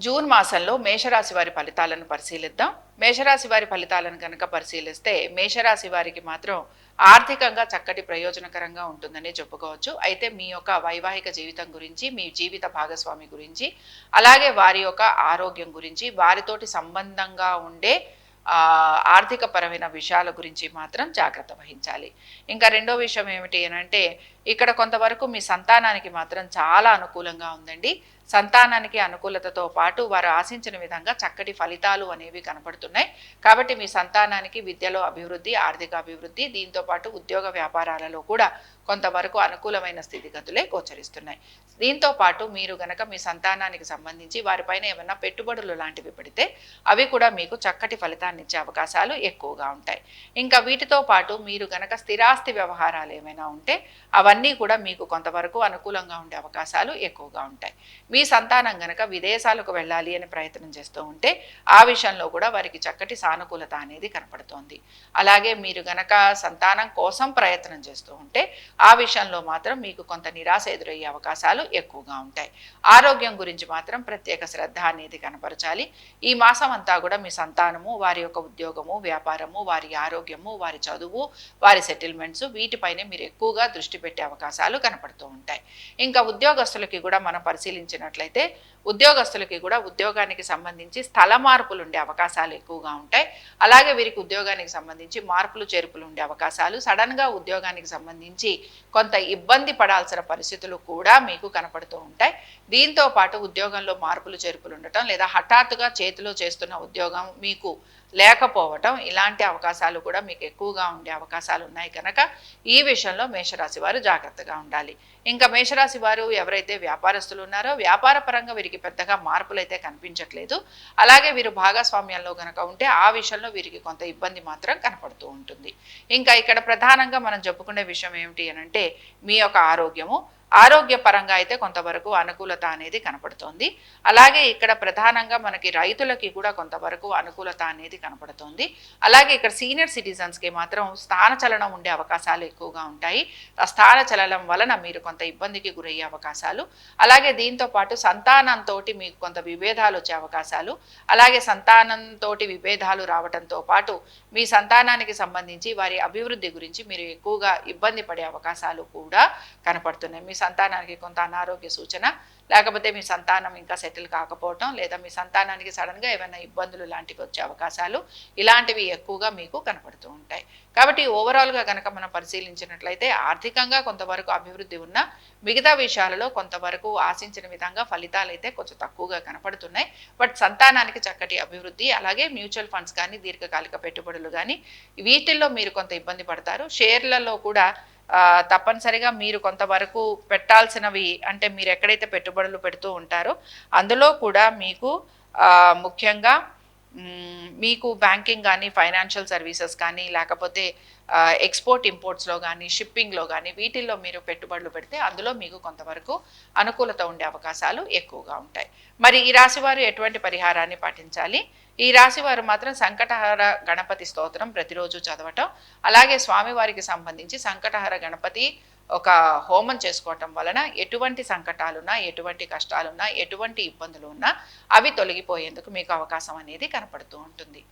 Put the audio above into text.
June మాసంలో మేషరాశి వారి ఫలితాలను పరిశీలిద్దాం. మేషరాశి వారి ఫలితాలను కనుక పరిశీలిస్తే మేషరాశి వారికి మాత్రం ఆర్థికంగా చక్కటి ప్రయోజనకరంగా ఉంటుందని చెప్పుకోవచ్చు. అయితే మీ యొక్క వైవాహిక జీవితం గురించి, మీ జీవిత భాగస్వామి గురించి, అలాగే వారి యొక్క ఆరోగ్యం గురించి, వారితోటి సంబంధంగా ఉండే ఆర్థిక పరమైన విషయాల గురించి మాత్రం జాగ్రత్త వహించాలి. ఇంకా రెండో విషయం ఏమిటి అనంటే, ఇక్కడ కొంతవరకు మీ సంతానానికి మాత్రం చాలా అనుకూలంగా ఉందండి. సంతానానికి అనుకూలతతో పాటు వారు ఆశించిన విధంగా చక్కటి ఫలితాలు అనేవి కనపడుతున్నాయి. కాబట్టి మీ సంతానానికి విద్యలో అభివృద్ధి, ఆర్థిక అభివృద్ధి, దీంతో పాటు ఉద్యోగ వ్యాపారాలలో కూడా కొంతవరకు అనుకూలమైన స్థితిగతులే గోచరిస్తున్నాయి. దీంతో పాటు మీరు గనక మీ సంతానానికి సంబంధించి వారిపైన ఏమైనా పెట్టుబడులు లాంటివి పెడితే అవి కూడా మీకు చక్కటి ఫలితాన్ని ఇచ్చే అవకాశాలు ఎక్కువగా ఉంటాయి. ఇంకా వీటితో పాటు మీరు గనక స్థిరాస్తి వ్యవహారాలు ఏమైనా ఉంటే అవన్నీ కూడా మీకు కొంతవరకు అనుకూలంగా ఉండే అవకాశాలు ఎక్కువగా ఉంటాయి. మీ సంతానం గనక విదేశాలకు వెళ్ళాలి అని ప్రయత్నం చేస్తూ ఉంటే ఆ విషయంలో కూడా వారికి చక్కటి సానుకూలత అనేది కనపడుతోంది. అలాగే మీరు గనక సంతానం కోసం ప్రయత్నం చేస్తూ ఉంటే ఆ విషయంలో మాత్రం మీకు కొంత నిరాశ ఎదురయ్యే అవకాశాలు ఎక్కువగా ఉంటాయి. ఆరోగ్యం గురించి మాత్రం ప్రత్యేక శ్రద్ధ అనేది కనపరచాలి. ఈ మాసం అంతా కూడా మీ సంతానము, వారి యొక్క ఉద్యోగము, వ్యాపారము, వారి ఆరోగ్యము, వారి చదువు, వారి సెటిల్మెంట్స్, వీటిపైనే మీరు ఎక్కువగా దృష్టి పెట్టే అవకాశాలు కనపడుతూ ఉంటాయి. ఇంకా ఉద్యోగస్తులకి కూడా మనం పరిశీలించినట్లయితే ఉద్యోగస్తులకి కూడా ఉద్యోగానికి సంబంధించి స్థల మార్పులు ఉండే అవకాశాలు ఎక్కువగా ఉంటాయి. అలాగే వీరికి ఉద్యోగానికి సంబంధించి మార్పులు చేర్పులు ఉండే అవకాశాలు, సడన్గా ఉద్యోగానికి సంబంధించి కొంత ఇబ్బంది పడాల్సిన పరిస్థితులు కూడా మీకు కనపడుతూ ఉంటాయి. దీంతో పాటు ఉద్యోగంలో మార్పులు చేర్పులు ఉండటం, లేదా హఠాత్తుగా చేతిలో చేస్తున్న ఉద్యోగం మీకు లేకపోవటం, ఇలాంటి అవకాశాలు కూడా మీకు ఎక్కువగా ఉండే అవకాశాలు ఉన్నాయి. కనుక ఈ విషయంలో మేషరాశి వారు జాగ్రత్తగా ఉండాలి. ఇంకా మేషరాశి వారు ఎవరైతే వ్యాపారస్తులు ఉన్నారో వ్యాపార పరంగా వీరికి పెద్దగా మార్పులు అయితే కనిపించట్లేదు. అలాగే వీరు భాగస్వామ్యంలో కనుక ఉంటే ఆ విషయంలో వీరికి కొంత ఇబ్బంది మాత్రం కనపడుతూ ఉంటుంది. ఇంకా ఇక్కడ ప్రధానంగా మనం చెప్పుకునే విషయం ఏమిటి అనంటే మీ యొక్క ఆరోగ్యము. ఆరోగ్యపరంగా అయితే కొంతవరకు అనుకూలత అనేది కనపడుతోంది. అలాగే ఇక్కడ ప్రధానంగా మనకి రైతులకి కూడా కొంతవరకు అనుకూలత అనేది కనపడుతోంది. అలాగే ఇక్కడ సీనియర్ సిటిజన్స్కి మాత్రం స్థానచలనం ఉండే అవకాశాలు ఎక్కువగా ఉంటాయి. ఆ స్థానచలనం వలన మీరు కొంత ఇబ్బందికి గురయ్యే అవకాశాలు, అలాగే దీంతో పాటు సంతానంతో మీకు కొంత విభేదాలు వచ్చే అవకాశాలు, అలాగే సంతానంతో విభేదాలు రావడంతో పాటు మీ సంతానానికి సంబంధించి వారి అభివృద్ధి గురించి మీరు ఎక్కువగా ఇబ్బంది పడే అవకాశాలు కూడా కనపడుతున్నాయి. మీ సంతానానికి కొంత అనారోగ్య సూచన, లేకపోతే మీ సంతానం ఇంకా సెటిల్ కాకపోవటం, లేదా మీ సంతానానికి సడన్గా ఏమైనా ఇబ్బందులు లాంటివి వచ్చే అవకాశాలు, ఇలాంటివి ఎక్కువగా మీకు కనపడుతూ ఉంటాయి. కాబట్టి ఓవరాల్గా కనుక మనం పరిశీలించినట్లయితే ఆర్థికంగా కొంతవరకు అభివృద్ధి ఉన్న, మిగతా విషయాలలో కొంతవరకు ఆశించిన విధంగా ఫలితాలు అయితే కొంచెం తక్కువగా కనపడుతున్నాయి. బట్ సంతానానికి చక్కటి అభివృద్ధి, అలాగే మ్యూచువల్ ఫండ్స్ కానీ, దీర్ఘకాలిక పెట్టుబడులు కానీ, వీటిల్లో మీరు కొంత ఇబ్బంది పడతారు. షేర్లలో కూడా తప్పనిసరిగా మీరు కొంతవరకు పెట్టాల్సినవి, అంటే మీరు ఎక్కడైతే పెట్టుబడులు పెడుతూ ఉంటారో అందులో కూడా మీకు ముఖ్యంగా మీకు బ్యాంకింగ్ కానీ, ఫైనాన్షియల్ సర్వీసెస్ కానీ, లేకపోతే ఎక్స్పోర్ట్ ఇంపోర్ట్స్లో కానీ, షిప్పింగ్లో కానీ, వీటిల్లో మీరు పెట్టుబడులు పెడితే అందులో మీకు కొంతవరకు అనుకూలత ఉండే అవకాశాలు ఎక్కువగా ఉంటాయి. మరి ఈ రాశివారు ఎటువంటి పరిహారాన్ని పాటించాలి? ఈ రాశివారు మాత్రం సంకటహర గణపతి స్తోత్రం ప్రతిరోజు చదవటం, అలాగే స్వామివారికి సంబంధించి సంకటహర గణపతి ఒక హోమం చేసుకోవటం వలన ఎటువంటి సంకటాలున్నా, ఎటువంటి కష్టాలున్నా, ఎటువంటి ఇబ్బందులు ఉన్నా అవి తొలగిపోయేందుకు మీకు అవకాశం అనేది కనపడుతూ ఉంటుంది.